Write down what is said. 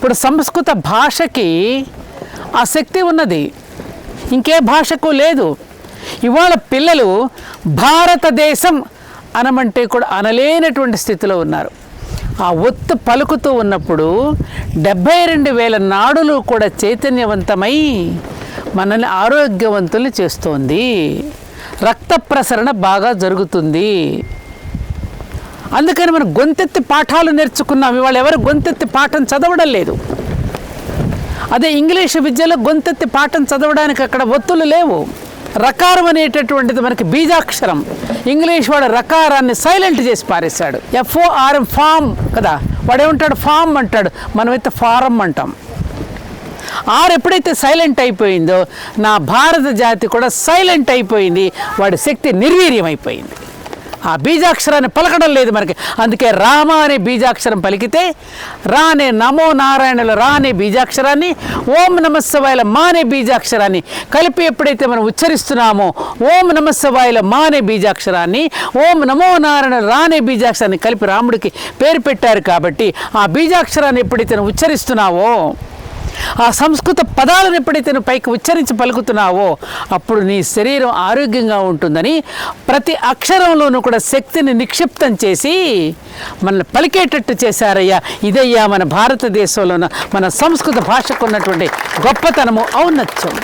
ఇప్పుడు సంస్కృత భాషకి ఆ శక్తి ఉన్నది, ఇంకే భాషకు లేదు. ఇవాళ పిల్లలు భారతదేశం అనమంటే కూడా అనలేనటువంటి స్థితిలో ఉన్నారు. ఆ ఒత్తు పలుకుతూ ఉన్నప్పుడు 72,000 నాడులు కూడా చైతన్యవంతమై మనల్ని ఆరోగ్యవంతుల్ని చేస్తోంది. రక్త ప్రసరణ బాగా జరుగుతుంది. అందుకని మనం గొంతెత్తి పాఠాలు నేర్చుకున్నాం. ఇవాళ ఎవరు గొంతెత్తి పాఠం చదవడం లేదు. అదే ఇంగ్లీషు విద్యలో గొంతెత్తి పాఠం చదవడానికి అక్కడ ఒత్తులు లేవు. రకారం అనేటటువంటిది మనకి బీజాక్షరం. ఇంగ్లీష్ వాడు రకారాన్ని సైలెంట్ చేసి పారేశాడు. FORM ఫామ్ కదా, వాడేమంటాడు ఫామ్ అంటాడు, మనమైతే ఫారం అంటాం. ఎప్పుడైతే సైలెంట్ అయిపోయిందో నా భారత జాతి కూడా సైలెంట్ అయిపోయింది. వాడి శక్తి నిర్వీర్యం అయిపోయింది. ఆ బీజాక్షరాన్ని పలకడం లేదు మనకి. అందుకే రామ అనే బీజాక్షరం పలికితే రా అనే నమో నారాయణలో రా అనే బీజాక్షరాన్ని, ఓం నమఃశివాయల మా అనే బీజాక్షరాన్ని కలిపి ఎప్పుడైతే మనం ఉచ్చరిస్తున్నామో ఓం నమఃశివాయల మా అనే బీజాక్షరాన్ని, ఓం నమో నారాయణ రా అనే బీజాక్షరాన్ని కలిపి రాముడికి పేరు పెట్టారు. కాబట్టి ఆ బీజాక్షరాన్ని ఎప్పుడైతే నువ్వు ఉచ్చరిస్తున్నావో, ఆ సంస్కృత పదాలను ఎప్పుడైతే నువ్వు పైకి ఉచ్చరించి పలుకుతున్నావో అప్పుడు నీ శరీరం ఆరోగ్యంగా ఉంటుందని ప్రతి అక్షరంలోనూ కూడా శక్తిని నిక్షిప్తం చేసి మనల్ని పలికేటట్టు చేశారయ్యా. ఇదయ్యా మన భారతదేశంలో మన సంస్కృత భాషకు ఉన్నటువంటి గొప్పతనము, ఔన్నత్యం.